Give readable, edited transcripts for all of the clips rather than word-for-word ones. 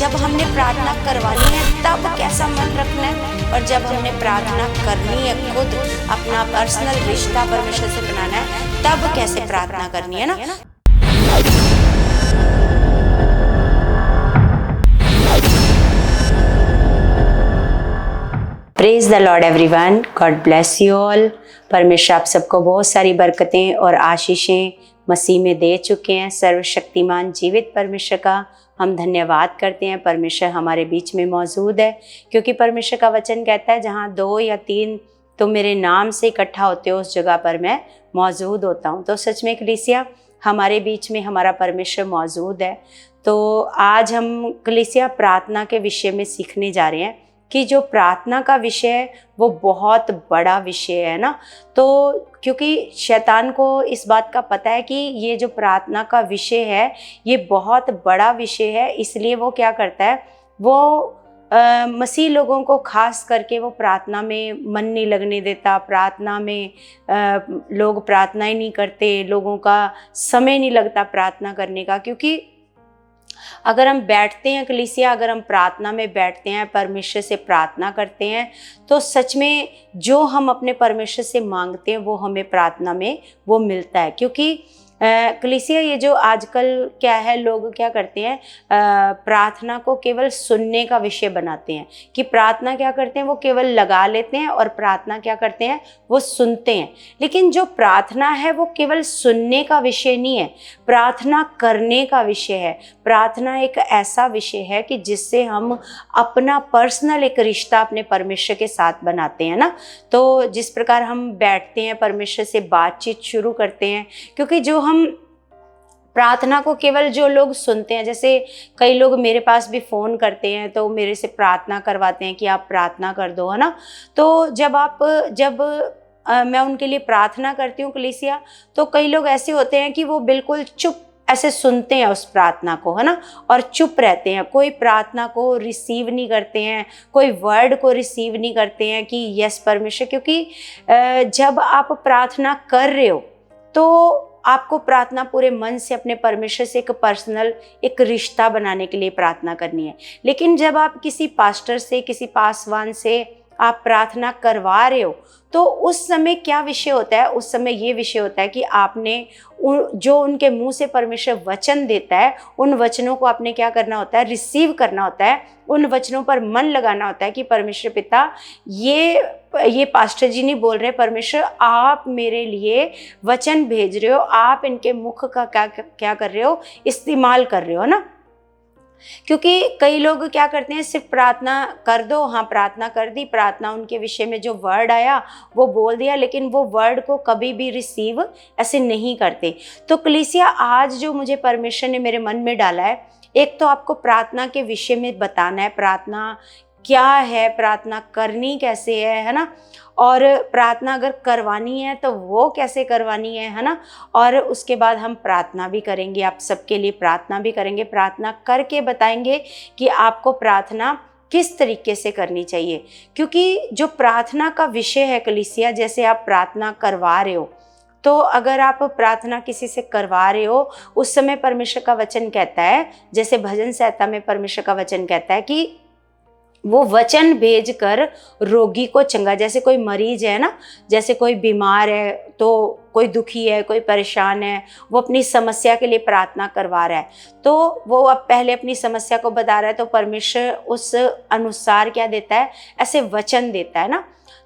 जब हमने प्रार्थना करवानी है तब कैसा मन रखना है, और जब हमने प्रार्थना करनी है खुद अपना पर्सनल रिश्ता परमेश्वर से बनाना है तब कैसे प्रार्थना करनी है ना। Praise the Lord everyone, God bless you all. परमेश्वर आप सबको बहुत सारी बरकतें और आशीषें मसीह में दे चुके हैं। सर्वशक्तिमान जीवित परमेश्वर का हम धन्यवाद करते हैं। परमेश्वर हमारे बीच में मौजूद है, क्योंकि परमेश्वर का वचन कहता है जहाँ 2 या 3 तो मेरे नाम से इकट्ठा होते हो उस जगह पर मैं मौजूद होता हूँ। तो सच में कलीसिया हमारे बीच में हमारा परमेश्वर मौजूद है। तो आज हम कलीसिया प्रार्थना के विषय में सीखने जा रहे हैं कि जो प्रार्थना का विषय है वो बहुत बड़ा विषय है ना। तो क्योंकि शैतान को इस बात का पता है कि ये जो प्रार्थना का विषय है ये बहुत बड़ा विषय है, इसलिए वो क्या करता है, वो मसीह लोगों को खास करके वो प्रार्थना में मन नहीं लगने देता। प्रार्थना में लोग प्रार्थना ही नहीं करते, लोगों का समय नहीं लगता प्रार्थना करने का। क्योंकि अगर हम बैठते हैं कलीसिया, अगर हम प्रार्थना में बैठते हैं, परमेश्वर से प्रार्थना करते हैं, तो सच में जो हम अपने परमेश्वर से मांगते हैं वो हमें प्रार्थना में वो मिलता है। क्योंकि कलीसिया ये जो आजकल क्या है, लोग क्या करते हैं, प्रार्थना को केवल सुनने का विषय बनाते हैं कि प्रार्थना क्या करते हैं, वो केवल लगा लेते हैं और प्रार्थना क्या करते हैं, वो सुनते हैं। लेकिन जो प्रार्थना है वो केवल सुनने का विषय नहीं है, प्रार्थना करने का विषय है। प्रार्थना एक ऐसा विषय है कि जिससे हम अपना पर्सनल एक रिश्ता अपने परमेश्वर के साथ बनाते हैं ना। तो जिस प्रकार हम बैठते हैं, परमेश्वर से बातचीत शुरू करते हैं, क्योंकि जो हम प्रार्थना को केवल जो लोग सुनते हैं, जैसे कई लोग मेरे पास भी फ़ोन करते हैं तो मेरे से प्रार्थना करवाते हैं कि आप प्रार्थना कर दो, है ना। तो जब मैं उनके लिए प्रार्थना करती हूँ कलीसिया, तो कई लोग ऐसे होते हैं कि वो बिल्कुल चुप ऐसे सुनते हैं उस प्रार्थना को, है ना, और चुप रहते हैं। कोई प्रार्थना को रिसीव नहीं करते हैं, कोई वर्ड को रिसीव नहीं करते हैं कि यस परमेश्वर। क्योंकि जब आप प्रार्थना कर रहे हो तो आपको प्रार्थना पूरे मन से अपने परमेश्वर से एक पर्सनल एक रिश्ता बनाने के लिए प्रार्थना करनी है। लेकिन जब आप किसी पास्टर से, किसी पासवान से आप प्रार्थना करवा रहे हो, तो उस समय क्या विषय होता है, उस समय ये विषय होता है कि आपने जो उनके मुंह से परमेश्वर वचन देता है, उन वचनों को आपने क्या करना होता है, रिसीव करना होता है। उन वचनों पर मन लगाना होता है कि परमेश्वर पिता, ये पास्टर जी नहीं बोल रहे, परमेश्वर आप मेरे लिए वचन भेज रहे हो, आप इनके मुख का क्या कर रहे हो, इस्तेमाल कर रहे हो ना। क्योंकि कई लोग क्या करते हैं, सिर्फ प्रार्थना कर दो, हाँ प्रार्थना कर दी, प्रार्थना उनके विषय में जो वर्ड आया वो बोल दिया, लेकिन वो वर्ड को कभी भी रिसीव ऐसे नहीं करते। तो कलीसिया आज जो मुझे परमेश्वर ने मेरे मन में डाला है, एक तो आपको प्रार्थना के विषय में बताना है, प्रार्थना क्या है, प्रार्थना करनी कैसे है ना, और प्रार्थना अगर करवानी है तो वो कैसे करवानी है ना। और उसके बाद हम प्रार्थना भी करेंगे, आप सबके लिए प्रार्थना भी करेंगे, प्रार्थना करके बताएंगे कि आपको प्रार्थना किस तरीके से करनी चाहिए। क्योंकि जो प्रार्थना का विषय है कलीसिया, जैसे आप प्रार्थना करवा रहे हो, तो अगर आप प्रार्थना किसी से करवा रहे हो, उस समय परमेश्वर का वचन कहता है, जैसे भजन संहिता में परमेश्वर का वचन कहता है कि वो वचन भेजकर रोगी को चंगा, जैसे कोई मरीज है ना, जैसे कोई बीमार है, तो कोई दुखी है, कोई परेशान है, वो अपनी समस्या के लिए प्रार्थना करवा रहा है, तो वो अब पहले अपनी समस्या को बता रहा है, तो परमेश्वर उस अनुसार क्या देता है, ऐसे वचन देता है ना।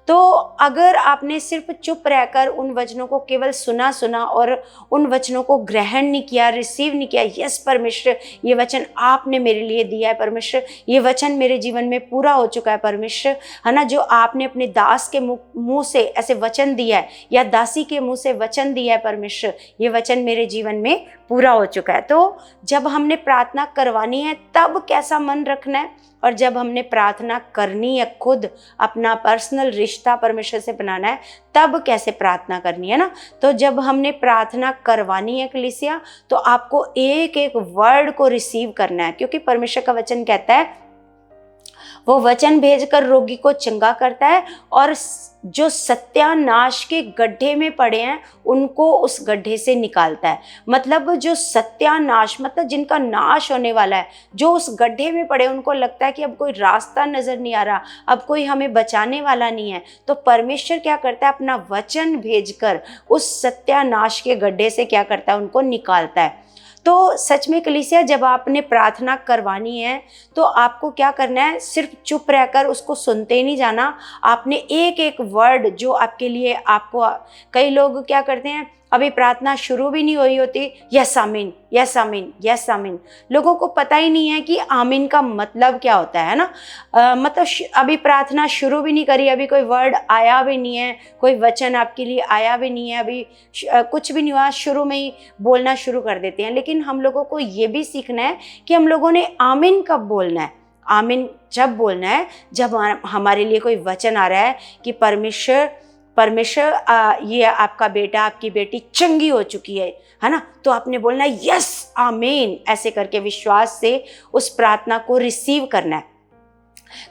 तो अगर आपने सिर्फ चुप रहकर उन वचनों को केवल सुना और उन वचनों को ग्रहण नहीं किया, रिसीव नहीं किया, यस परमेश्वर ये वचन आपने मेरे लिए दिया है, परमेश्वर ये वचन मेरे जीवन में पूरा हो चुका है, परमेश्वर है ना, जो आपने अपने दास के मुंह से ऐसे वचन दिया है या दासी के मुंह से वचन दिया है, परमेश्वर ये वचन मेरे जीवन में पूरा हो चुका है। तो जब हमने प्रार्थना करवानी है तब कैसा मन रखना है, और जब हमने प्रार्थना करनी है, खुद अपना पर्सनल रिश्ता परमेश्वर से बनाना है, तब कैसे प्रार्थना करनी है ना। तो जब हमने प्रार्थना करवानी है कलीसिया, तो आपको एक एक वर्ड को रिसीव करना है, क्योंकि परमेश्वर का वचन कहता है वो वचन भेजकर रोगी को चंगा करता है और जो सत्यानाश के गड्ढे में पड़े हैं उनको उस गड्ढे से निकालता है। मतलब जो सत्यानाश, मतलब जिनका नाश होने वाला है, जो उस गड्ढे में पड़े, उनको लगता है कि अब कोई रास्ता नजर नहीं आ रहा, अब कोई हमें बचाने वाला नहीं है, तो परमेश्वर क्या करता है, अपना वचन भेजकर उस सत्यानाश के गड्ढे से क्या करता है, उनको निकालता है। तो सच में कलीसिया, जब आपने प्रार्थना करवानी है तो आपको क्या करना है, सिर्फ चुप रहकर उसको सुनते नहीं जाना। आपने एक एक वर्ड जो आपके लिए, आपको कई लोग क्या करते हैं, अभी प्रार्थना शुरू भी नहीं हुई होती, यस आमीन, यस आमीन, यस आमीन। लोगों को पता ही नहीं है कि आमीन का मतलब क्या होता है ना। मतलब अभी प्रार्थना शुरू भी नहीं करी, अभी कोई वर्ड आया भी नहीं है, कोई वचन आपके लिए आया भी नहीं है, अभी कुछ भी नहीं हुआ, शुरू में ही बोलना शुरू कर देते हैं। लेकिन हम लोगों को ये भी सीखना है कि हम लोगों ने आमीन कब बोलना है। आमीन जब बोलना है जब हमारे लिए कोई वचन आ रहा है कि परमेश्वर, ये आपका बेटा, आपकी बेटी चंगी हो चुकी है ना, तो आपने बोलना है यस आमीन, ऐसे करके विश्वास से उस प्रार्थना को रिसीव करना है।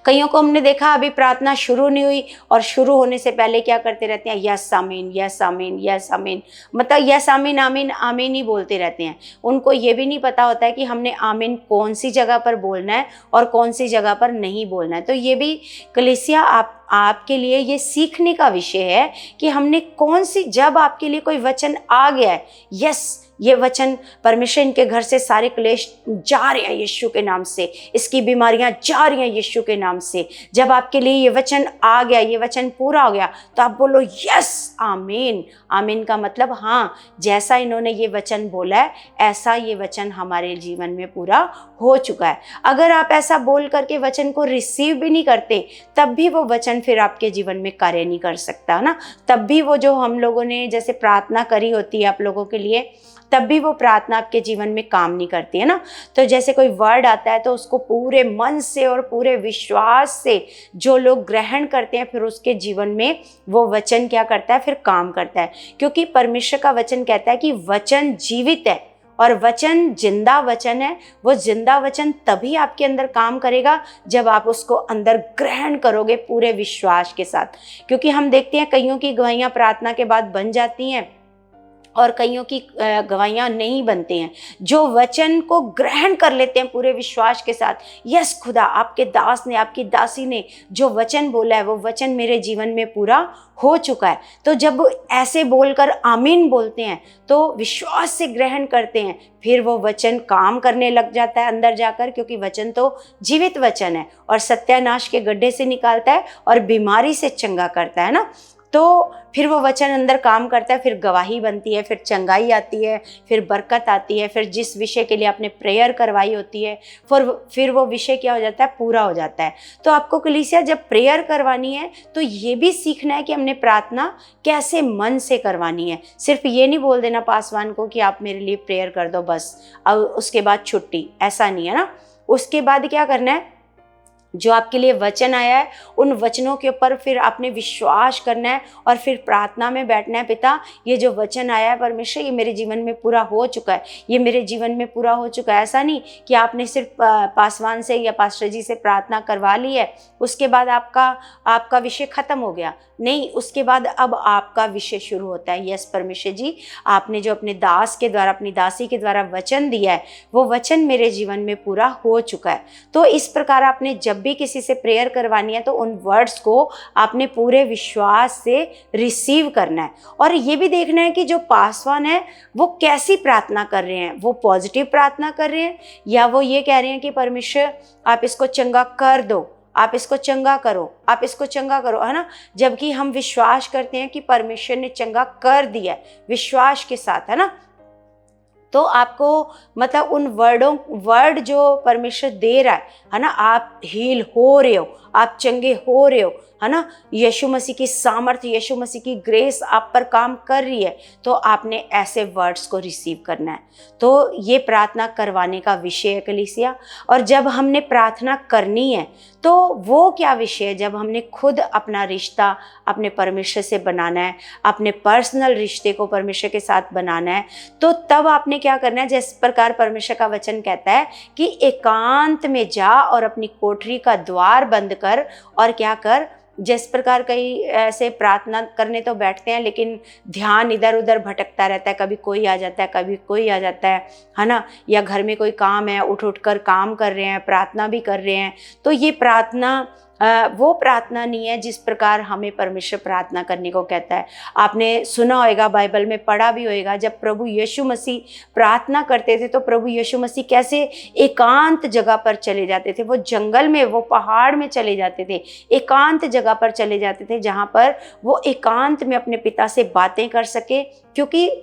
कईयों को हमने देखा अभी प्रार्थना शुरू नहीं हुई और शुरू होने से पहले क्या करते रहते हैं, यस आमीन, यस आमीन, यस आमीन, मतलब यस आमीन, आमीन, आमीन ही बोलते रहते हैं। उनको ये भी नहीं पता होता है कि हमने आमीन कौन सी जगह पर बोलना है और कौन सी जगह पर नहीं बोलना है। तो ये भी कलीसिया आपके लिए ये सीखने का विषय है कि हमने कौन सी, जब आपके लिए कोई वचन आ गया है, यस ये वचन, परमेश्वर इनके घर से सारे क्लेश जा रहे हैं यीशु के नाम से, इसकी बीमारियां जा रही हैं यीशु के नाम से, जब आपके लिए ये वचन आ गया, ये वचन पूरा हो गया, तो आप बोलो यस आमीन। आमीन का मतलब हाँ, जैसा इन्होंने ये वचन बोला है ऐसा ये वचन हमारे जीवन में पूरा हो चुका है। अगर आप ऐसा बोल करके वचन को रिसीव भी नहीं करते, तब भी वो वचन फिर आपके जीवन में कार्य नहीं कर सकता ना। तब भी वो जो हम लोगों ने जैसे प्रार्थना करी होती है आप लोगों के लिए, तब भी वो प्रार्थना आपके जीवन में काम नहीं करती है ना। तो जैसे कोई वर्ड आता है तो उसको पूरे मन से और पूरे विश्वास से जो लोग ग्रहण करते हैं, फिर उसके जीवन में वो वचन क्या करता है, फिर काम करता है। क्योंकि परमेश्वर का वचन कहता है कि वचन जीवित है और वचन जिंदा वचन है। वो जिंदा वचन तभी आपके अंदर काम करेगा जब आप उसको अंदर ग्रहण करोगे पूरे विश्वास के साथ। क्योंकि हम देखते हैं कईयों की गवाहियाँ प्रार्थना के बाद बन जाती हैं और कईयों की गवाहियाँ नहीं बनती हैं। जो वचन को ग्रहण कर लेते हैं पूरे विश्वास के साथ, यस खुदा, आपके दास ने, आपकी दासी ने जो वचन बोला है वो वचन मेरे जीवन में पूरा हो चुका है। तो जब ऐसे बोलकर आमीन बोलते हैं तो विश्वास से ग्रहण करते हैं, फिर वो वचन काम करने लग जाता है अंदर जाकर, क्योंकि वचन तो जीवित वचन है और सत्यानाश के गड्ढे से निकालता है और बीमारी से चंगा करता है ना। तो फिर वो वचन अंदर काम करता है, फिर गवाही बनती है, फिर चंगाई आती है, फिर बरकत आती है, फिर जिस विषय के लिए आपने प्रेयर करवाई होती है फिर वो विषय क्या हो जाता है, पूरा हो जाता है। तो आपको कलीसिया जब प्रेयर करवानी है तो ये भी सीखना है कि हमने प्रार्थना कैसे मन से करवानी है। सिर्फ ये नहीं बोल देना पासवान को कि आप मेरे लिए प्रेयर कर दो बस, अब उसके बाद छुट्टी, ऐसा नहीं है ना। उसके बाद क्या करना है, जो आपके लिए वचन आया है उन वचनों के ऊपर फिर आपने विश्वास करना है और फिर प्रार्थना में बैठना है। पिता, ये जो वचन आया है परमेश्वर, ये मेरे जीवन में पूरा हो चुका है, ये मेरे जीवन में पूरा हो चुका है। ऐसा नहीं कि आपने सिर्फ पासवान से या पास्टर जी से प्रार्थना करवा ली है, उसके बाद आपका विषय खत्म हो गया। नहीं, उसके बाद अब आपका विषय शुरू होता है। यस परमेश्वर जी, आपने जो अपने दास के द्वारा, अपनी दासी के द्वारा वचन दिया है, वो वचन मेरे जीवन में पूरा हो चुका है। तो इस प्रकार आपने जब भी किसी से प्रेयर करवानी है तो उन वर्ड्स को आपने पूरे विश्वास से रिसीव करना है। और ये भी देखना है कि जो पासवान है वो कैसी प्रार्थना कर रहे हैं, वो पॉजिटिव प्रार्थना कर रहे हैं या वो ये कह रहे हैं कि परमेश्वर आप इसको चंगा कर दो, आप इसको चंगा करो, आप इसको चंगा करो, है ना। जबकि हम विश्वास करते हैं कि परमेश्वर ने चंगा कर दिया है, विश्वास के साथ, है ना। तो आपको मतलब उन वर्ड जो परमेश्वर दे रहा है ना, आप हील हो रहे हो, आप चंगे हो रहे हो, है ना। यीशु मसीह की सामर्थ्य, यीशु मसीह की ग्रेस आप पर काम कर रही है, तो आपने ऐसे वर्ड्स को रिसीव करना है। तो ये प्रार्थना करवाने का विषय है कलीसिया। और जब हमने प्रार्थना करनी है तो वो क्या विषय है जब हमने खुद अपना रिश्ता अपने परमेश्वर से बनाना है, अपने पर्सनल रिश्ते को परमेश्वर के साथ बनाना है, तो तब आपने क्या करना है, जिस प्रकार परमेश्वर का वचन कहता है कि एकांत में जा और अपनी कोठरी का द्वार बंद कर और क्या कर। जिस प्रकार कई ऐसे प्रार्थना करने तो बैठते हैं लेकिन ध्यान इधर उधर भटकता रहता है, कभी कोई आ जाता है, कभी कोई आ जाता है ना, या घर में कोई काम है, उठ उठ कर काम कर रहे हैं, प्रार्थना भी कर रहे हैं, तो ये प्रार्थना वो प्रार्थना नहीं है जिस प्रकार हमें परमेश्वर प्रार्थना करने को कहता है। आपने सुना होगा, बाइबल में पढ़ा भी होगा, जब प्रभु यीशु मसीह प्रार्थना करते थे तो प्रभु यीशु मसीह कैसे एकांत जगह पर चले जाते थे, वो जंगल में, वो पहाड़ में चले जाते थे, एकांत जगह पर चले जाते थे जहाँ पर वो एकांत में अपने पिता से बातें कर सके। क्योंकि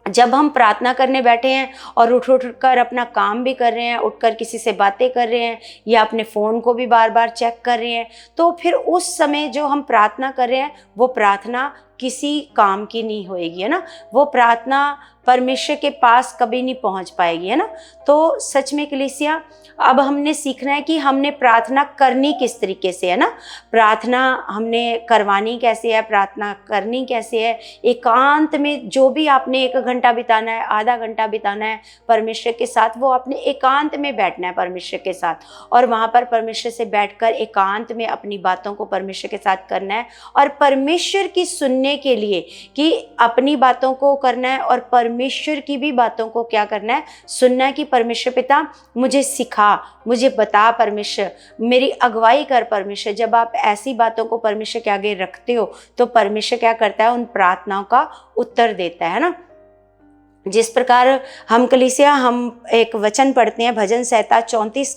जब हम प्रार्थना करने बैठे हैं और उठ कर अपना काम भी कर रहे हैं, उठकर किसी से बातें कर रहे हैं या अपने फ़ोन को भी बार बार चेक कर रहे हैं, तो फिर उस समय जो हम प्रार्थना कर रहे हैं वो प्रार्थना किसी काम की नहीं होएगी, है ना। वो प्रार्थना परमेश्वर के पास कभी नहीं पहुंच पाएगी, है ना। तो सच में कलीसिया, अब हमने सीखना है कि हमने प्रार्थना करनी किस तरीके से, है ना। प्रार्थना हमने करवानी कैसे है, प्रार्थना करनी कैसे है। एकांत में जो भी आपने 1 घंटा बिताना है, आधा घंटा बिताना है परमेश्वर के साथ, वो आपने एकांत में बैठना है परमेश्वर के साथ, और वहाँ पर परमेश्वर से बैठकर एकांत में अपनी बातों को परमेश्वर के साथ करना है, और परमेश्वर की सुनने के लिए कि अपनी बातों को करना है और परमेश्वर की भी बातों को क्या करना है, सुनना है कि परमेश्वर पिता मुझे सिखा, मुझे बता, परमेश्वर मेरी अगुवाई कर। परमेश्वर, जब आप ऐसी बातों को परमेश्वर के आगे रखते हो तो परमेश्वर क्या करता है, उन प्रार्थनाओं का उत्तर देता है ना। जिस प्रकार हम कलीसिया, हम एक वचन पढ़ते हैं भजन संहिता 34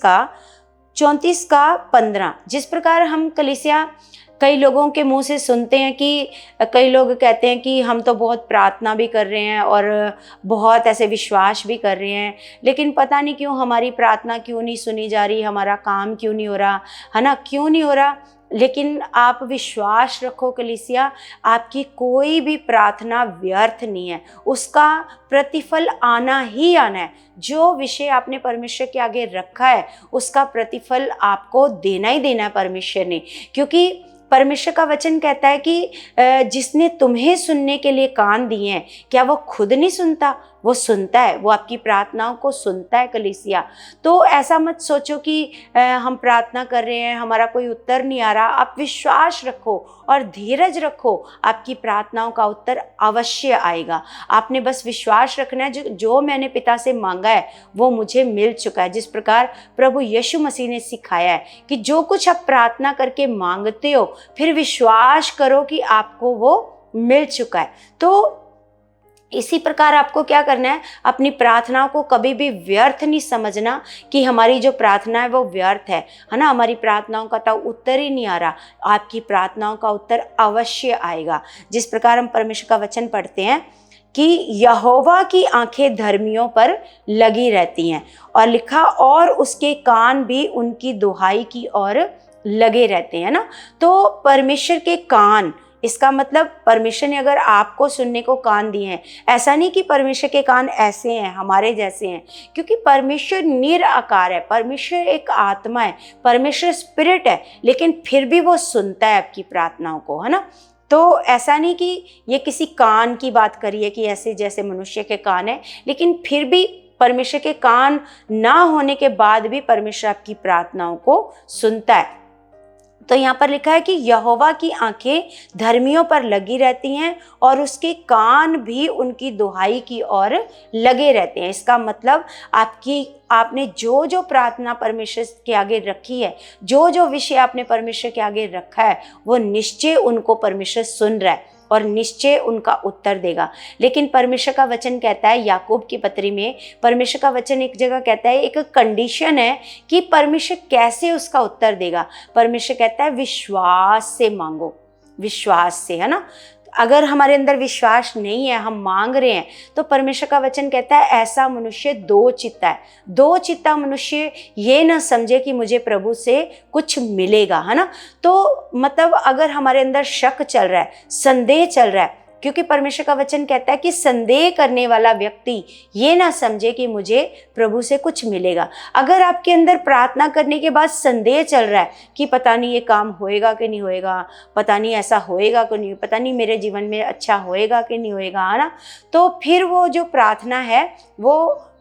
का 15। जिस प्रकार हम कलीसिया कई लोगों के मुंह से सुनते हैं कि कई लोग कहते हैं कि हम तो बहुत प्रार्थना भी कर रहे हैं और बहुत ऐसे विश्वास भी कर रहे हैं, लेकिन पता नहीं क्यों हमारी प्रार्थना क्यों नहीं सुनी जा रही, हमारा काम क्यों नहीं हो रहा, है ना, क्यों नहीं हो रहा। लेकिन आप विश्वास रखो कलीसिया, आपकी कोई भी प्रार्थना व्यर्थ नहीं है, उसका प्रतिफल आना ही आना है। जो विषय आपने परमेश्वर के आगे रखा है उसका प्रतिफल आपको देना ही देना है परमेश्वर ने। क्योंकि परमेश्वर का वचन कहता है कि जिसने तुम्हें सुनने के लिए कान दिए हैं, क्या वो खुद नहीं सुनता? वो सुनता है, वो आपकी प्रार्थनाओं को सुनता है कलीसिया। तो ऐसा मत सोचो कि हम प्रार्थना कर रहे हैं, हमारा कोई उत्तर नहीं आ रहा। आप विश्वास रखो और धीरज रखो, आपकी प्रार्थनाओं का उत्तर अवश्य आएगा। आपने बस विश्वास रखना है, जो मैंने पिता से मांगा है वो मुझे मिल चुका है। जिस प्रकार प्रभु यीशु मसीह ने सिखाया है कि जो कुछ आप प्रार्थना करके मांगते हो, फिर विश्वास करो कि आपको वो मिल चुका है। तो इसी प्रकार आपको क्या करना है, अपनी प्रार्थनाओं को कभी भी व्यर्थ नहीं समझना कि हमारी जो प्रार्थना है वो व्यर्थ है ना, हमारी प्रार्थनाओं का तो उत्तर ही नहीं आ रहा। आपकी प्रार्थनाओं का उत्तर अवश्य आएगा। जिस प्रकार हम परमेश्वर का वचन पढ़ते हैं कि यहोवा की आंखें धर्मियों पर लगी रहती हैं, और लिखा और उसके कान भी उनकी दुहाई की ओर लगे रहते हैं ना। तो परमेश्वर के कान, इसका मतलब परमेश्वर ने अगर आपको सुनने को कान दिए हैं, ऐसा नहीं कि परमेश्वर के कान ऐसे हैं, हमारे जैसे हैं, क्योंकि परमेश्वर निराकार है, परमेश्वर एक आत्मा है, परमेश्वर स्पिरिट है, लेकिन फिर भी वो सुनता है आपकी प्रार्थनाओं को, है ना। तो ऐसा नहीं कि ये किसी कान की बात करिए कि ऐसे जैसे मनुष्य के कान है, लेकिन फिर भी परमेश्वर के कान ना होने के बाद भी परमेश्वर आपकी प्रार्थनाओं को सुनता है। तो यहाँ पर लिखा है कि यहोवा की आंखें धर्मियों पर लगी रहती हैं और उसके कान भी उनकी दुहाई की ओर लगे रहते हैं। इसका मतलब आपने जो जो प्रार्थना परमेश्वर के आगे रखी है, जो जो विषय आपने परमेश्वर के आगे रखा है, वो निश्चय उनको परमेश्वर सुन रहा है और निश्चय उनका उत्तर देगा। लेकिन परमेश्वर का वचन कहता है, याकूब की पत्री में परमेश्वर का वचन एक जगह कहता है, एक कंडीशन है कि परमेश्वर कैसे उसका उत्तर देगा। परमेश्वर कहता है विश्वास से मांगो, विश्वास से, है ना। अगर हमारे अंदर विश्वास नहीं है, हम मांग रहे हैं, तो परमेश्वर का वचन कहता है ऐसा मनुष्य दो चित्ता है। दो चित्ता मनुष्य ये ना समझे कि मुझे प्रभु से कुछ मिलेगा, है ना। तो मतलब अगर हमारे अंदर शक चल रहा है, संदेह चल रहा है, क्योंकि परमेश्वर का वचन कहता है कि संदेह करने वाला व्यक्ति ये ना समझे कि मुझे प्रभु से कुछ मिलेगा। अगर आपके अंदर प्रार्थना करने के बाद संदेह चल रहा है कि पता नहीं ये काम होएगा कि नहीं होएगा, पता नहीं ऐसा होएगा कि नहीं, पता नहीं मेरे जीवन में अच्छा होएगा कि नहीं होएगा, है ना, तो फिर वो जो प्रार्थना है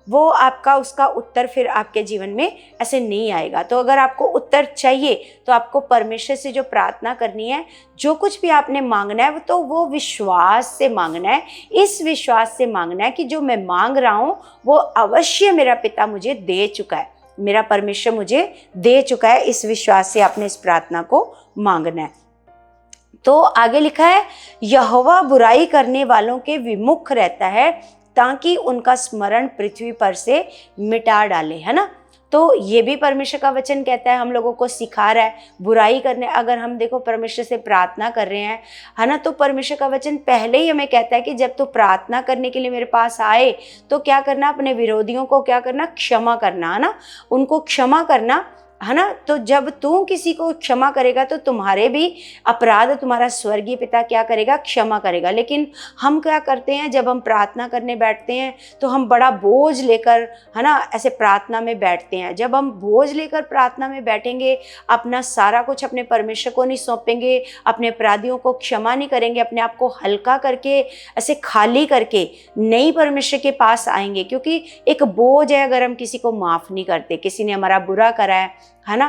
वो आपका उसका उत्तर फिर आपके जीवन में ऐसे नहीं आएगा। तो अगर आपको उत्तर चाहिए तो आपको परमेश्वर से जो प्रार्थना करनी है, जो कुछ भी आपने मांगना है, तो वो विश्वास से मांगना है। इस विश्वास से मांगना है कि जो मैं मांग रहा हूँ वो अवश्य मेरा पिता मुझे दे चुका है, मेरा परमेश्वर मुझे दे चुका है। इस विश्वास से आपने इस प्रार्थना को मांगना है। तो आगे लिखा है, यहोवा बुराई करने वालों के विमुख रहता है ताकि उनका स्मरण पृथ्वी पर से मिटा डाले, है ना। तो ये भी परमेश्वर का वचन कहता है, हम लोगों को सिखा रहा है बुराई करने। अगर हम देखो परमेश्वर से प्रार्थना कर रहे हैं, है ना, तो परमेश्वर का वचन पहले ही हमें कहता है कि जब तू प्रार्थना करने के लिए मेरे पास आए तो क्या करना, अपने विरोधियों को क्या करना, क्षमा करना, है ना, उनको क्षमा करना, है ना। तो जब तू किसी को क्षमा करेगा तो तुम्हारे भी अपराध तुम्हारा स्वर्गीय पिता क्या करेगा, क्षमा करेगा। लेकिन हम क्या करते हैं, जब हम प्रार्थना करने बैठते हैं तो हम बड़ा बोझ लेकर, है ना, ऐसे प्रार्थना में बैठते हैं। जब हम बोझ लेकर प्रार्थना में बैठेंगे, अपना सारा कुछ अपने परमेश्वर को नहीं सौंपेंगे, अपने अपराधियों को क्षमा नहीं करेंगे, अपने आप को हल्का करके ऐसे खाली करके नहीं परमेश्वर के पास आएंगे। क्योंकि एक बोझ है अगर हम किसी को माफ़ नहीं करते, किसी ने हमारा बुरा करा है ना,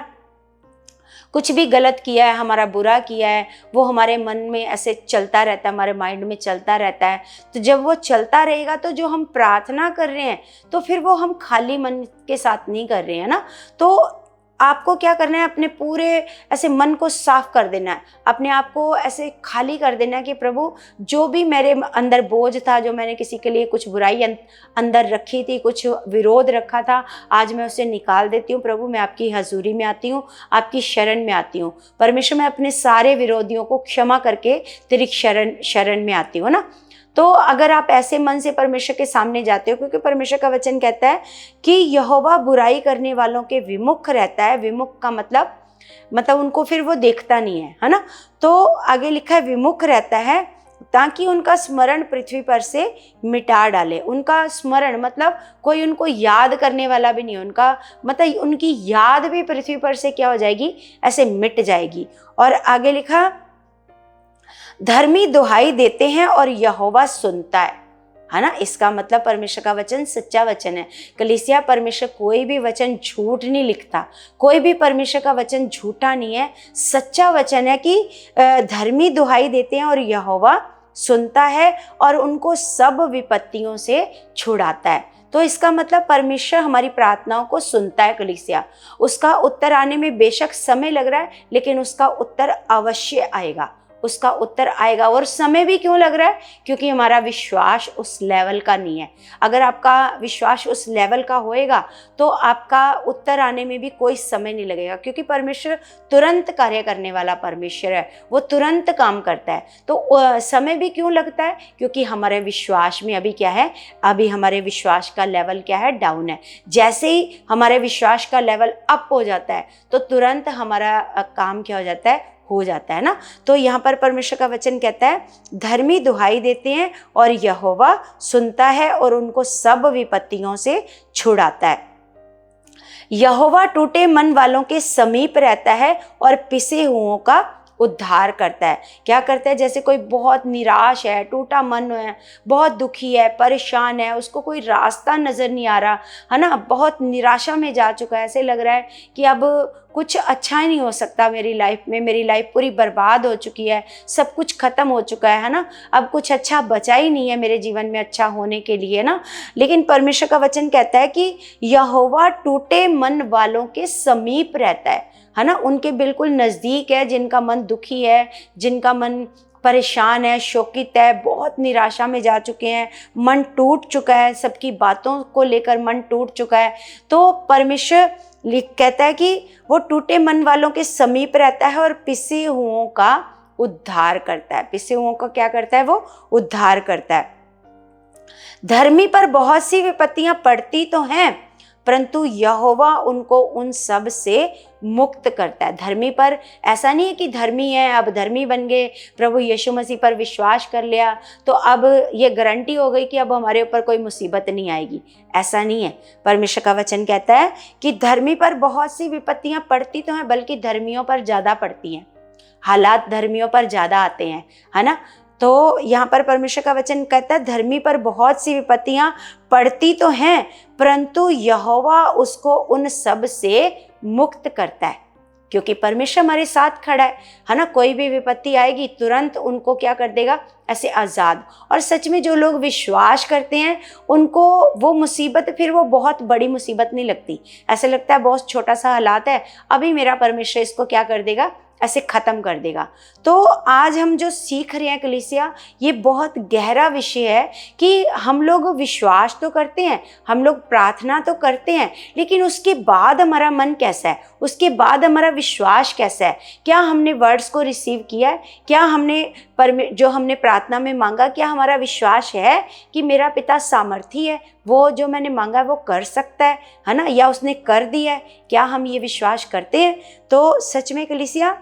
कुछ भी गलत किया है, हमारा बुरा किया है, वो हमारे मन में ऐसे चलता रहता है, हमारे माइंड में चलता रहता है। तो जब वो चलता रहेगा तो जो हम प्रार्थना कर रहे हैं तो फिर वो हम खाली मन के साथ नहीं कर रहे हैं ना। तो आपको क्या करना है, अपने पूरे ऐसे मन को साफ कर देना है, अपने आप को ऐसे खाली कर देना है कि प्रभु जो भी मेरे अंदर बोझ था, जो मैंने किसी के लिए कुछ बुराई अंदर रखी थी, कुछ विरोध रखा था, आज मैं उसे निकाल देती हूँ। प्रभु मैं आपकी हजूरी में आती हूँ, आपकी शरण में आती हूँ। परमेश्वर मैं अपने सारे विरोधियों को क्षमा करके तेरी शरण में आती हूँ ना। तो अगर आप ऐसे मन से परमेश्वर के सामने जाते हो, क्योंकि परमेश्वर का वचन कहता है कि यहोवा बुराई करने वालों के विमुख रहता है। विमुख का मतलब उनको फिर वो देखता नहीं है ना। तो आगे लिखा है विमुख रहता है ताकि उनका स्मरण पृथ्वी पर से मिटा डाले। उनका स्मरण मतलब कोई उनको याद करने वाला भी नहीं है, उनका मतलब उनकी याद भी पृथ्वी पर से क्या हो जाएगी, ऐसे मिट जाएगी। और आगे लिखा, धर्मी दुहाई देते हैं और यहोवा सुनता है ना। इसका मतलब परमेश्वर का वचन सच्चा वचन है। कलीसिया, परमेश्वर कोई भी वचन झूठ नहीं लिखता, कोई भी परमेश्वर का वचन झूठा नहीं है, सच्चा वचन है कि धर्मी दुहाई देते हैं और यहोवा सुनता है और उनको सब विपत्तियों से छुड़ाता है। तो इसका मतलब परमेश्वर हमारी प्रार्थनाओं को सुनता है। कलीसिया, उसका उत्तर आने में बेशक समय लग रहा है, लेकिन उसका उत्तर अवश्य आएगा, उसका उत्तर आएगा। और समय भी क्यों लग रहा है, क्योंकि हमारा विश्वास उस लेवल का नहीं है। अगर आपका विश्वास उस लेवल का होएगा तो आपका उत्तर आने में भी कोई समय नहीं लगेगा, क्योंकि परमेश्वर तुरंत कार्य करने वाला परमेश्वर है, वो तुरंत काम करता है। तो समय भी क्यों लगता है, क्योंकि हमारे विश्वास में अभी क्या है, अभी हमारे विश्वास का लेवल क्या है, डाउन है। जैसे ही हमारे विश्वास का लेवल अप हो जाता है तो तुरंत हमारा काम क्या हो जाता है, हो जाता है ना। तो यहाँ पर परमेश्वर का वचन कहता है धर्मी दुहाई देते हैं और यहोवा सुनता है और उनको सब विपत्तियों से छुड़ाता है। यहोवा टूटे मन वालों के समीप रहता है और पिसे हुओं का उद्धार करता है। क्या करता है, जैसे कोई बहुत निराश है, टूटा मन है, बहुत दुखी है, परेशान है, उसको कोई रास्ता नज़र नहीं आ रहा है ना, बहुत निराशा में जा चुका है, ऐसे लग रहा है कि अब कुछ अच्छा ही नहीं हो सकता मेरी लाइफ में, मेरी लाइफ पूरी बर्बाद हो चुकी है, सब कुछ ख़त्म हो चुका है ना, अब कुछ अच्छा बचा ही नहीं है मेरे जीवन में अच्छा होने के लिए ना। लेकिन परमेश्वर का वचन कहता है कि यहोवा टूटे मन वालों के समीप रहता है ना, उनके बिल्कुल नज़दीक है। जिनका मन दुखी है, जिनका मन परेशान है, शोकित है, बहुत निराशा में जा चुके हैं, मन टूट चुका है, सबकी बातों को लेकर मन टूट चुका है, तो परमेश्वर कहता है कि वो टूटे मन वालों के समीप रहता है और पिसे हुओं का उद्धार करता है। पिसे हुओं का क्या करता है, वो उद्धार करता है। धर्मी पर बहुत सी विपत्तियां पड़ती तो हैं, परंतु यहोवा उनको उन सब से मुक्त करता है। धर्मी पर ऐसा नहीं है कि धर्मी है, अब धर्मी बन गए, प्रभु यीशु मसीह पर विश्वास कर लिया तो अब ये गारंटी हो गई कि अब हमारे ऊपर कोई मुसीबत नहीं आएगी। ऐसा नहीं है। परमेश्वर का वचन कहता है कि धर्मी पर बहुत सी विपत्तियां पड़ती तो हैं, बल्कि धर्मियों पर ज़्यादा पड़ती हैं। हालात धर्मियों पर ज़्यादा आते हैं, है ना। तो यहाँ पर परमेश्वर का वचन कहता है धर्मी पर बहुत सी विपत्तियां पड़ती तो हैं, परंतु यहोवा उसको उन सब से मुक्त करता है, क्योंकि परमेश्वर हमारे साथ खड़ा है ना। कोई भी विपत्ति आएगी तुरंत उनको क्या कर देगा, ऐसे आज़ाद। और सच में जो लोग विश्वास करते हैं उनको वो मुसीबत फिर वो बहुत बड़ी मुसीबत नहीं लगती। ऐसे लगता है बहुत छोटा सा हालात है, अभी मेरा परमेश्वर इसको क्या कर देगा, ऐसे ख़त्म कर देगा। तो आज हम जो सीख रहे हैं कलीसिया, ये बहुत गहरा विषय है कि हम लोग विश्वास तो करते हैं, हम लोग प्रार्थना तो करते हैं, लेकिन उसके बाद हमारा मन कैसा है, उसके बाद हमारा विश्वास कैसा है। क्या हमने वर्ड्स को रिसीव किया है, क्या हमने जो हमने प्रार्थना में मांगा, क्या हमारा विश्वास है कि मेरा पिता सामर्थी है, वो जो मैंने मांगा है वो कर सकता है ना, या उसने कर दिया है। क्या हम ये विश्वास करते हैं? तो सच में कलीसिया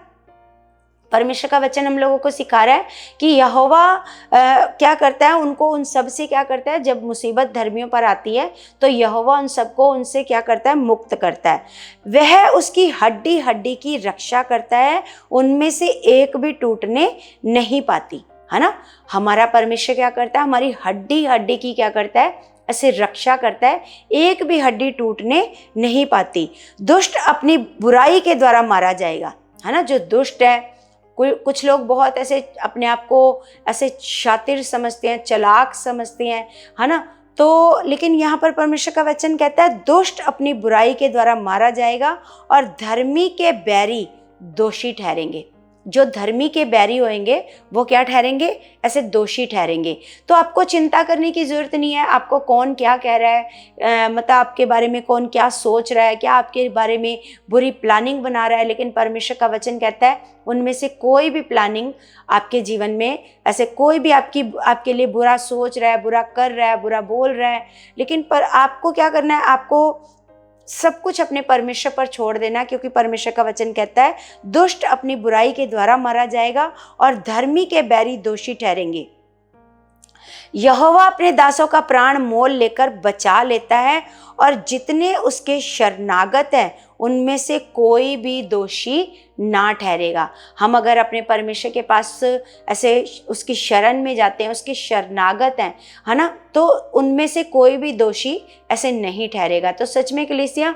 परमेश्वर का वचन हम लोगों को सिखा रहा है कि यहोवा क्या करता है, उनको उन सब से क्या करता है, जब मुसीबत धर्मियों पर आती है तो यहोवा उन सबको उनसे क्या करता है, मुक्त करता है। वह उसकी हड्डी हड्डी की रक्षा करता है, उनमें से एक भी टूटने नहीं पाती, है ना। हमारा परमेश्वर क्या करता है, हमारी हड्डी हड्डी की क्या करता है, ऐसे रक्षा करता है, एक भी हड्डी टूटने नहीं पाती। दुष्ट अपनी बुराई के द्वारा मारा जाएगा, है ना। जो दुष्ट है, कुछ लोग बहुत ऐसे अपने आप को ऐसे शातिर समझते हैं, चालाक समझते हैं, है ना। तो लेकिन यहाँ पर परमेश्वर का वचन कहता है दुष्ट अपनी बुराई के द्वारा मारा जाएगा और धर्मी के बैरी दोषी ठहरेंगे। जो धर्मी के बैरी होंगे वो क्या ठहरेंगे, ऐसे दोषी ठहरेंगे। तो आपको चिंता करने की ज़रूरत नहीं है आपको कौन क्या कह रहा है, मतलब आपके बारे में कौन क्या सोच रहा है, क्या आपके बारे में बुरी प्लानिंग बना रहा है। लेकिन परमेश्वर का वचन कहता है उनमें से कोई भी प्लानिंग आपके जीवन में, ऐसे कोई भी आपके लिए बुरा सोच रहा है, बुरा कर रहा है, बुरा बोल रहा है, लेकिन पर आपको क्या करना है, आपको सब कुछ अपने परमेश्वर पर छोड़ देना, क्योंकि परमेश्वर का वचन कहता है दुष्ट अपनी बुराई के द्वारा मारा जाएगा और धर्मी के बैरी दोषी ठहरेंगे। यहोवा अपने दासों का प्राण मोल लेकर बचा लेता है और जितने उसके शरणागत हैं उनमें से कोई भी दोषी ना ठहरेगा। हम अगर अपने परमेश्वर के पास ऐसे उसकी शरण में जाते हैं, उसके शरणागत हैं, है ना, तो उनमें से कोई भी दोषी ऐसे नहीं ठहरेगा। तो सच में कलीसिया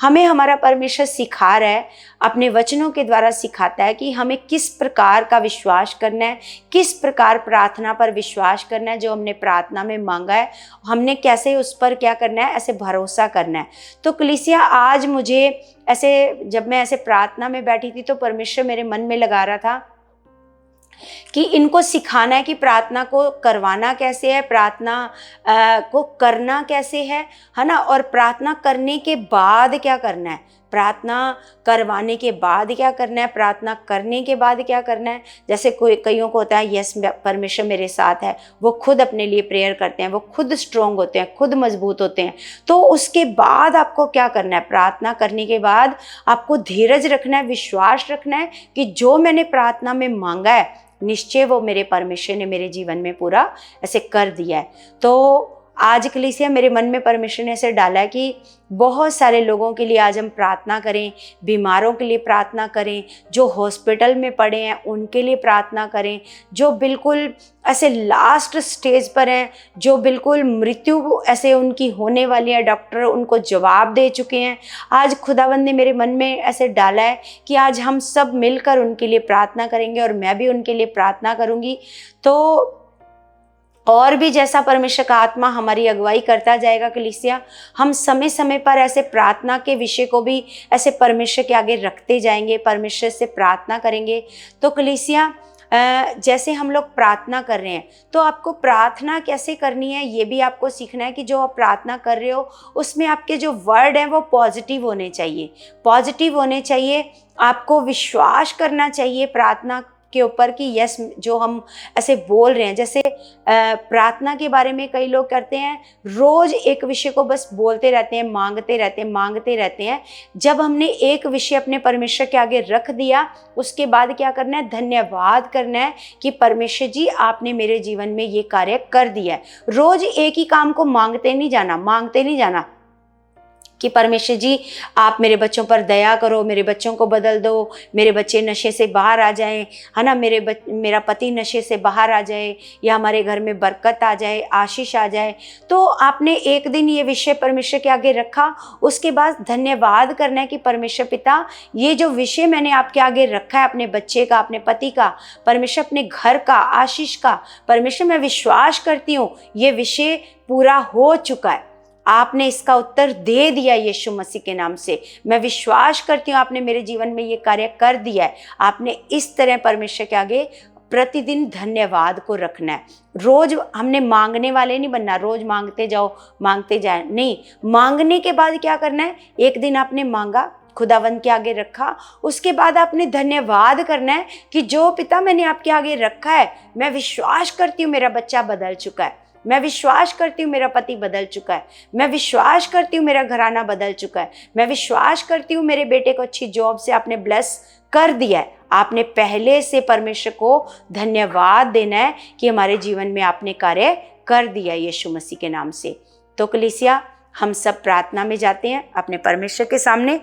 हमें हमारा परमेश्वर सिखा रहा है, अपने वचनों के द्वारा सिखाता है कि हमें किस प्रकार का विश्वास करना है, किस प्रकार प्रार्थना पर विश्वास करना है। जो हमने प्रार्थना में मांगा है हमने कैसे उस पर क्या करना है, ऐसे भरोसा करना है। तो कलीसिया आज मुझे ऐसे, जब मैं ऐसे प्रार्थना में बैठी थी तो परमेश्वर मेरे मन में लगा रहा था कि इनको सिखाना है कि प्रार्थना को करवाना कैसे है, प्रार्थना को करना कैसे है ना, और प्रार्थना करने के बाद क्या करना है, प्रार्थना करवाने के बाद क्या करना है, प्रार्थना करने के बाद क्या करना है। जैसे कईयों को होता है यस परमेश्वर मेरे साथ है, वो खुद अपने लिए प्रेयर करते हैं, वो खुद स्ट्रोंग होते हैं, खुद मजबूत होते हैं। तो उसके बाद आपको क्या करना है, प्रार्थना करने के बाद आपको धीरज रखना है, विश्वास रखना है कि जो मैंने प्रार्थना में मांगा है निश्चय वो मेरे परमेश्वर ने मेरे जीवन में पूरा ऐसे कर दिया है। तो आज कलीसिया मेरे मन में परमेश्वर ने ऐसे डाला है कि बहुत सारे लोगों के लिए आज हम प्रार्थना करें, बीमारों के लिए प्रार्थना करें, जो हॉस्पिटल में पड़े हैं उनके लिए प्रार्थना करें, जो बिल्कुल ऐसे लास्ट स्टेज पर हैं, जो बिल्कुल मृत्यु ऐसे उनकी होने वाली है, डॉक्टर उनको जवाब दे चुके हैं। आज खुदावंद ने मेरे मन में ऐसे डाला है कि आज हम सब मिलकर उनके लिए प्रार्थना करेंगे और मैं भी उनके लिए प्रार्थना करूँगी। तो और भी जैसा परमेश्वर का आत्मा हमारी अगुवाई करता जाएगा कलीसिया, हम समय समय पर ऐसे प्रार्थना के विषय को भी ऐसे परमेश्वर के आगे रखते जाएंगे, परमेश्वर से प्रार्थना करेंगे। तो कलीसिया जैसे हम लोग प्रार्थना कर रहे हैं तो आपको प्रार्थना कैसे करनी है ये भी आपको सीखना है कि जो आप प्रार्थना कर रहे हो उसमें आपके जो वर्ड हैं वो पॉजिटिव होने चाहिए, पॉजिटिव होने चाहिए। आपको विश्वास करना चाहिए प्रार्थना के ऊपर कि यस, जो हम ऐसे बोल रहे हैं, जैसे प्रार्थना के बारे में कई लोग करते हैं, रोज एक विषय को बस बोलते रहते हैं, मांगते रहते हैं। जब हमने एक विषय अपने परमेश्वर के आगे रख दिया, उसके बाद क्या करना है? धन्यवाद करना है कि परमेश्वर जी आपने मेरे जीवन में ये कार्य कर दिया है। रोज एक ही काम को मांगते नहीं जाना कि परमेश्वर जी आप मेरे बच्चों पर दया करो, मेरे बच्चों को बदल दो, मेरे बच्चे नशे से बाहर आ जाएं, है ना, मेरा पति नशे से बाहर आ जाए, या हमारे घर में बरकत आ जाए, आशीष आ जाए। तो आपने एक दिन ये विषय परमेश्वर के आगे रखा, उसके बाद धन्यवाद करना है कि परमेश्वर पिता, ये जो विषय मैंने आपके आगे रखा है, अपने बच्चे का, अपने पति का, परमेश्वर अपने घर का, आशीष का, परमेश्वर मैं विश्वास करती हूँ ये विषय पूरा हो चुका है, आपने इसका उत्तर दे दिया यीशु मसीह के नाम से। मैं विश्वास करती हूँ आपने मेरे जीवन में ये कार्य कर दिया है। आपने इस तरह परमेश्वर के आगे प्रतिदिन धन्यवाद को रखना है। रोज हमने मांगने वाले नहीं बनना, रोज मांगते जाओ मांगते जाए नहीं। मांगने के बाद क्या करना है? एक दिन आपने मांगा, खुदावंद के आगे रखा, उसके बाद आपने धन्यवाद करना है कि जो पिता मैंने आपके आगे रखा है, मैं विश्वास करती हूँ मेरा बच्चा बदल चुका है, मैं विश्वास करती हूँ मेरा पति बदल चुका है, मैं विश्वास करती हूँ मेरा घराना बदल चुका है, मैं विश्वास करती हूँ मेरे बेटे को अच्छी जॉब से आपने ब्लेस कर दिया है। आपने पहले से परमेश्वर को धन्यवाद देना है कि हमारे जीवन में आपने कार्य कर दिया यीशु मसीह के नाम से। तो कलीसिया, हम सब प्रार्थना में जाते हैं अपने परमेश्वर के सामने।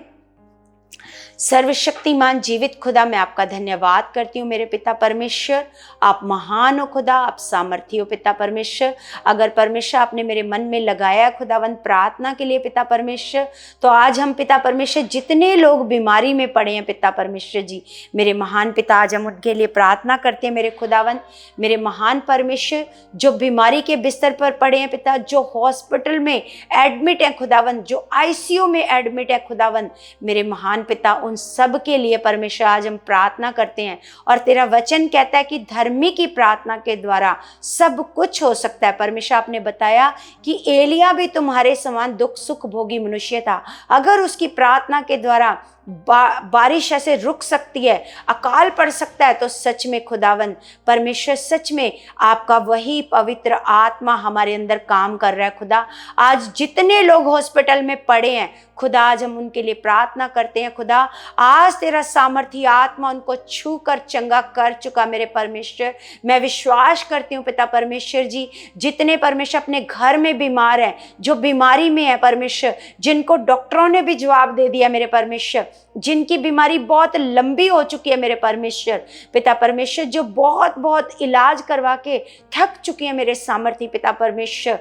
सर्वशक्तिमान जीवित खुदा, मैं आपका धन्यवाद करती हूँ मेरे पिता परमेश्वर। आप महान हो खुदा, आप सामर्थी हो पिता परमेश्वर। अगर परमेश्वर आपने मेरे मन में लगाया खुदावंत प्रार्थना के लिए पिता परमेश्वर, तो आज हम पिता परमेश्वर जितने लोग बीमारी में पड़े हैं पिता परमेश्वर जी, मेरे महान पिता, आज हम उनके लिए प्रार्थना करते हैं मेरे खुदावंत, मेरे महान परमेश्वर, जो बीमारी के बिस्तर पर पड़े हैं पिता, जो हॉस्पिटल में एडमिट है खुदावंत, जो ICU में एडमिट है खुदावंत, मेरे महान पिता, उन सब के लिए परमेश्वर आज हम प्रार्थना करते हैं। और तेरा वचन कहता है कि धर्मी की प्रार्थना के द्वारा सब कुछ हो सकता है। परमेश्वर, आपने बताया कि एलिया भी तुम्हारे समान दुख सुख भोगी मनुष्य था, अगर उसकी प्रार्थना के द्वारा बारिश ऐसे रुक सकती है, अकाल पड़ सकता है, तो सच में खुदावंद परमेश्वर, सच में आपका वही पवित्र आत्मा हमारे अंदर काम कर रहा है खुदा। आज जितने लोग हॉस्पिटल में पड़े हैं खुदा, आज हम उनके लिए प्रार्थना करते हैं खुदा। आज तेरा सामर्थी आत्मा उनको छू कर चंगा कर चुका मेरे परमेश्वर। मैं विश्वास करती हूँ पिता परमेश्वर जी, जितने परमेश्वर अपने घर में बीमार हैं, जो बीमारी में है परमेश्वर, जिनको डॉक्टरों ने भी जवाब दे दिया मेरे परमेश्वर, जिनकी बीमारी बहुत लंबी हो चुकी है मेरे परमेश्वर, पिता परमेश्वर, जो बहुत इलाज करवा के थक चुकी है मेरे सामर्थी पिता परमेश्वर,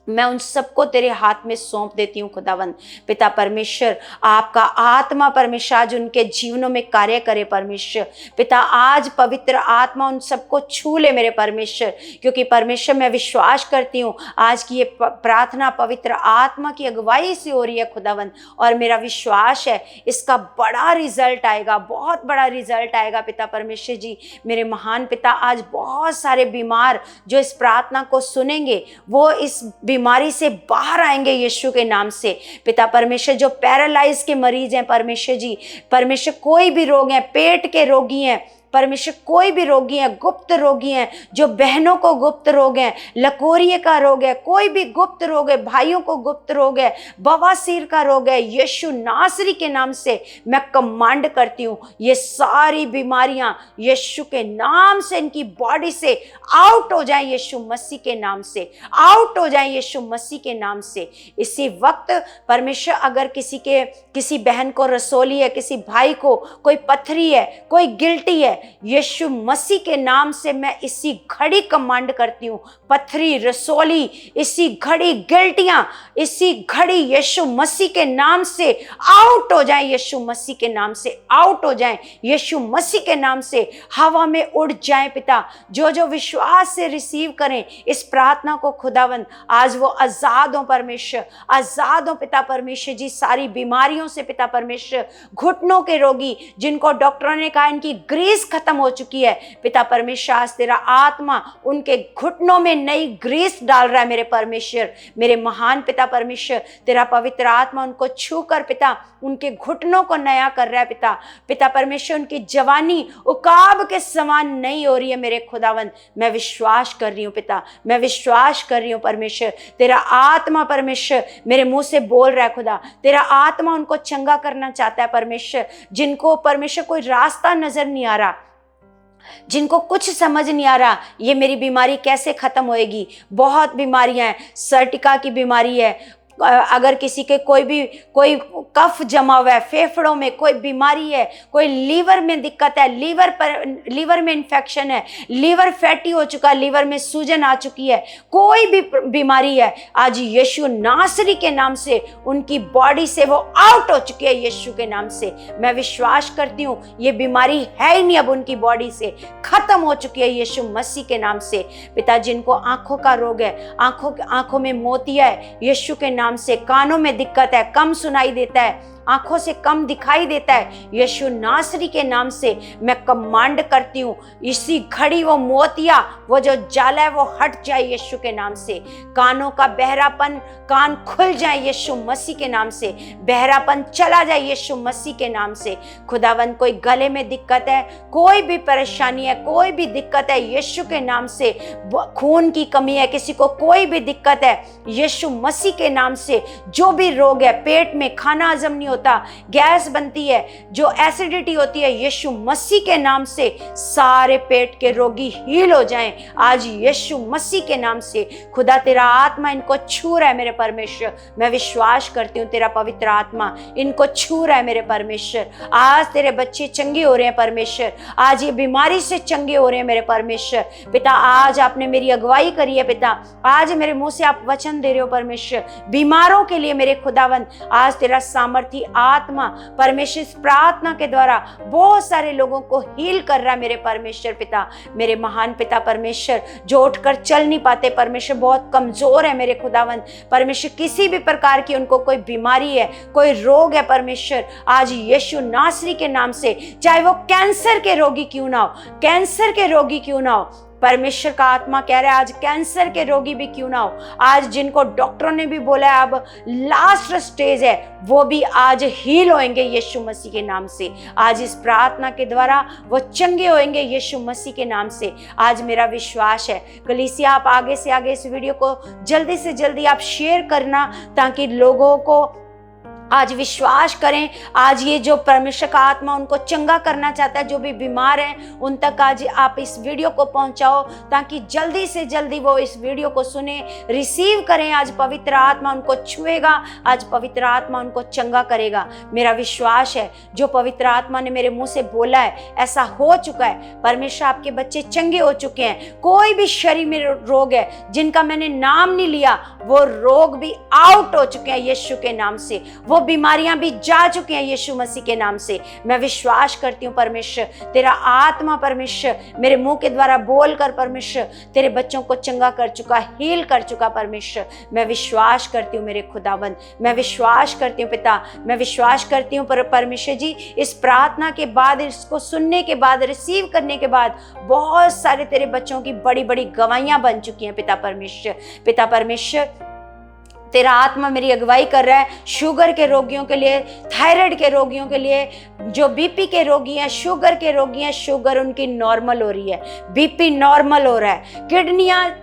मैं उन सबको तेरे हाथ में सौंप देती हूँ खुदावंद पिता परमेश्वर। आपका आत्मा परमेश्वर आज उनके जीवनों में कार्य करे परमेश्वर पिता। आज पवित्र आत्मा उन सबको छू ले मेरे परमेश्वर, क्योंकि परमेश्वर मैं विश्वास करती हूँ आज की ये प्रार्थना पवित्र आत्मा की अगुवाई से हो रही है खुदावंद, और मेरा विश्वास है इसका बड़ा रिजल्ट आएगा, बहुत बड़ा रिजल्ट आएगा पिता परमेश्वर जी। मेरे महान पिता, आज बहुत सारे बीमार जो इस प्रार्थना को सुनेंगे वो इस बीमारी से बाहर आएंगे यीशु के नाम से पिता परमेश्वर। जो पैरालाइज के मरीज हैं परमेश्वर जी, परमेश्वर कोई भी रोग है, पेट के रोगी हैं परमेश्वर, कोई भी रोगी है, गुप्त रोगी हैं, जो बहनों को गुप्त रोग है, लकोरिये का रोग है, कोई भी गुप्त रोग है, भाइयों को गुप्त रोग है, बवासीर का रोग है, यीशु नासरी के नाम से मैं कमांड करती हूँ ये सारी बीमारियां यीशु के नाम से इनकी बॉडी से आउट हो जाएं, यीशु मसीह के नाम से आउट हो जाएं, यीशु मसीह के नाम से। इसी वक्त परमेश्वर, अगर किसी बहन को रसोली है, किसी भाई को कोई पथरी है, कोई गिल्टी है, यीशु मसीह के नाम से मैं इसी घड़ी कमांड करती हूँ, पथरी, रसोली, इसी घड़ी गिल्टियां, इसी घड़ी यीशु मसीह के नाम से आउट हो जाएं, यीशु मसीह के नाम से आउट हो जाएं, यीशु मसीह के नाम से हवा में उड़ जाएं पिता। जो जो विश्वास से रिसीव करें इस प्रार्थना को खुदावंद, आज वो आजाद हो परमेश्वर, आजाद हो पिता परमेश्वर जी सारी बीमारियों से पिता परमेश्वर। घुटनों के रोगी जिनको डॉक्टरों ने कहा इनकी ग्रीस खत्म हो चुकी है पिता परमेश्वर। आज तेरा आत्मा उनके घुटनों में नई ग्रीस डाल रहा है मेरे परमेश्वर, मेरे महान पिता परमेश्वर। तेरा पवित्र आत्मा उनको छू कर पिता उनके घुटनों को नया कर रहा है पिता। पिता परमेश्वर उनकी जवानी उकाब के समान नहीं हो रही है मेरे खुदावंद। मैं विश्वास कर रही हूँ पिता, मैं विश्वास कर रही हूँ परमेश्वर। तेरा आत्मा परमेश्वर मेरे मुंह से बोल रहा है खुदा। तेरा आत्मा उनको चंगा करना चाहता है परमेश्वर, जिनको परमेश्वर कोई रास्ता नजर नहीं आ रहा, जिनको कुछ समझ नहीं आ रहा ये मेरी बीमारी कैसे खत्म होएगी। बहुत बीमारियां हैं, सर्टिका की बीमारी है, अगर किसी के कोई कफ जमा हुआ है, फेफड़ों में कोई बीमारी है, कोई लीवर में दिक्कत है, लीवर में इन्फेक्शन है, लीवर फैटी हो चुका है, लीवर में सूजन आ चुकी है, कोई भी बीमारी है, आज यीशु नासरी के नाम से उनकी बॉडी से वो आउट हो चुकी है। यीशु के नाम से मैं विश्वास करती हूँ ये बीमारी है ही नहीं, अब उनकी बॉडी से खत्म हो चुकी है यीशु मसीह के नाम से। पिता जिनको आंखों का रोग है, आंखों में मोतिया है, यीशु के नाम से कानों में दिक्कत है, कम सुनाई देता है, आंखों से कम दिखाई देता है, यीशु नासरी के नाम से मैं कमांड करती हूँ इसी घड़ी वो मोतिया, वो जो जाला है वो हट जाए यीशु के नाम से। कानों का बहरापन, कान खुल जाए यीशु मसीह के नाम से, बहरापन चला जाए यीशु मसीह के नाम से। खुदावंद कोई गले में दिक्कत है, कोई भी परेशानी है, कोई भी दिक्कत है यीशु के नाम से, खून की कमी है, किसी को कोई भी दिक्कत है यीशु मसीह के नाम से, जो भी रोग है, पेट में खाना हजम नहीं होता, गैस बनती है, जो एसिडिटी होती है, यीशु मसीह के नाम से सारे पेट के रोगी हील हो जाएं आज यीशु मसीह के नाम से। खुदा तेरा आत्मा इनको छू रहा है मेरे परमेश्वर, मैं विश्वास करती हूँ तेरा पवित्र आत्मा इनको छू रहा है मेरे परमेश्वर। आज तेरे बच्चे चंगे हो रहे हैं परमेश्वर, आज ये बीमारी से चंगे हो रहे हैं मेरे परमेश्वर। पिता आज आपने मेरी अगुवाई करी है पिता, आज मेरे मुंह से आप वचन दे रहे हो परमेश्वर बीमारों के लिए मेरे खुदावंद। आज तेरा सामर्थी आत्मा परमेश्वर इस प्रार्थना के द्वारा बहुत सारे लोगों को हील कर रहा है मेरे परमेश्वर पिता, मेरे महान पिता परमेश्वर, जो उठकर चल नहीं पाते परमेश्वर, बहुत कमजोर है मेरे खुदावंद परमेश्वर, किसी भी प्रकार की उनको कोई बीमारी है, कोई रोग है परमेश्वर, आज यीशु नासरी के नाम से, चाहे वो कैंसर के रोगी क्यों ना हो, कैंसर के रोगी क्यों ना हो, परमेश्वर का आत्मा कह रहा है आज कैंसर के रोगी भी क्यों ना हो, आज जिनको डॉक्टरों ने भी बोला है अब लास्ट स्टेज है, वो भी आज हील होंगे यीशु मसीह के नाम से। आज इस प्रार्थना के द्वारा वो चंगे होंगे यीशु मसीह के नाम से। आज मेरा विश्वास है कलीसिया आप आगे से आगे इस वीडियो को जल्दी से जल्दी आप शेयर करना, ताकि लोगों को आज विश्वास करें। आज ये जो परमेश्वर का आत्मा उनको चंगा करना चाहता है, जो भी बीमार हैं उन तक आज आप इस वीडियो को पहुंचाओ, ताकि जल्दी से जल्दी वो इस वीडियो को सुने, रिसीव करें। आज पवित्र आत्मा उनको छुएगा, आज पवित्र आत्मा उनको चंगा करेगा। मेरा विश्वास है जो पवित्र आत्मा ने मेरे मुंह से बोला है ऐसा हो चुका है। परमेश्वर आपके बच्चे चंगे हो चुके हैं। कोई भी शरीर में रोग है जिनका मैंने नाम नहीं लिया, वो रोग भी आउट हो चुके हैं यीशु के नाम से, वो बीमारियां भी जा चुकी हैं यीशु मसीह के नाम से। मैं विश्वास करती हूँ परमेश्वर तेरा आत्मा परमेश्वर मेरे मुंह के द्वारा बोलकर परमेश्वर तेरे बच्चों को चंगा कर चुका, हील कर चुका परमेश्वर। मैं विश्वास करती हूँ मेरे खुदाबंद, मैं विश्वास करती हूँ पिता, मैं विश्वास करती हूँ परमेश्वर जी इस प्रार्थना के बाद, इसको सुनने के बाद, रिसीव करने के बाद बहुत सारे तेरे बच्चों की बड़ी बड़ी गवाहियां बन चुकी हैं पिता परमेश्वर। पिता परमेश्वर तेरा आत्मा मेरी अगुवाई कर रहा है शुगर के रोगियों के लिए, थायराइड के रोगियों के लिए, जो बीपी के रोगी हैं, शुगर के रोगी हैं, शुगर उनकी नॉर्मल हो रही है, बीपी नॉर्मल हो रहा है,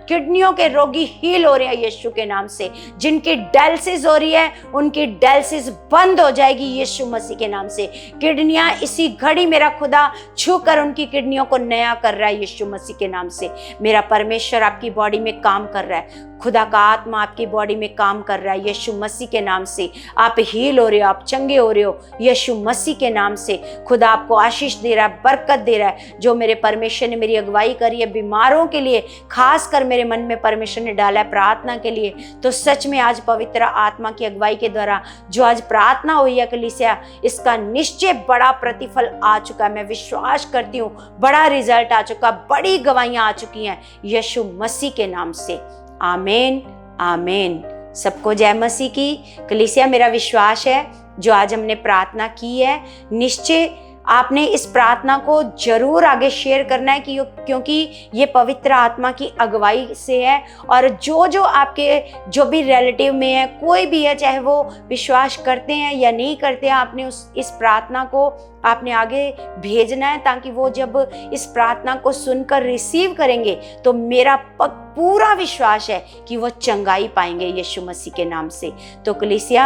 किडनियों के रोगी हील हो रहे हैं यीशु के नाम से, जिनकी डायलिसिस हो रही है उनकी डायलिसिस बंद हो जाएगी यीशु मसीह के नाम से। किडनियां इसी घड़ी मेरा खुदा छूकर उनकी किडनियों को नया कर रहा है यीशु मसीह के नाम से। मेरा परमेश्वर आपकी बॉडी में काम कर रहा है, खुदा का आत्मा आपकी बॉडी में काम कर रहा है यीशु मसीह के नाम से। आप हील हो रहे हो, आप चंगे हो रहे हो यीशु मसीह के नाम से। खुदा आपको आशीष दे रहा है, बरकत दे रहा है। जो मेरे परमेश्वर ने मेरी अगुवाई करी है बीमारों के लिए, खास कर मेरे मन में परमेश्वर ने डाला है प्रार्थना के लिए, तो सच में आज पवित्र आत्मा की अगुवाई के द्वारा जो आज प्रार्थना हुई है कलीसिया, इसका निश्चय बड़ा प्रतिफल आ चुका है। मैं विश्वास करती हूँ बड़ा रिजल्ट आ चुका, बड़ी गवाहियां आ चुकी हैं यीशु मसीह के नाम से। आमीन आमीन। सबको जय मसीह की। कलीसिया मेरा विश्वास है जो आज हमने प्रार्थना की है, निश्चय आपने इस प्रार्थना को जरूर आगे शेयर करना है क्योंकि ये पवित्र आत्मा की अगुवाई से है। और जो आपके जो भी रिलेटिव में है, कोई भी है, चाहे वो विश्वास करते हैं या नहीं करते हैं, आपने इस प्रार्थना को आपने आगे भेजना है, ताकि वो जब इस प्रार्थना को सुनकर रिसीव करेंगे तो मेरा पूरा विश्वास है कि वो चंगाई पाएंगे यीशु मसीह के नाम से। तो कलीसिया,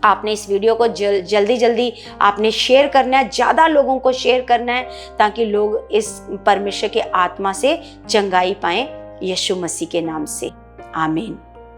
आपने इस वीडियो को जल्दी आपने शेयर करना है, ज़्यादा लोगों को शेयर करना है, ताकि लोग इस परमेश्वर के आत्मा से चंगाई पाएं यीशु मसीह के नाम से। आमीन।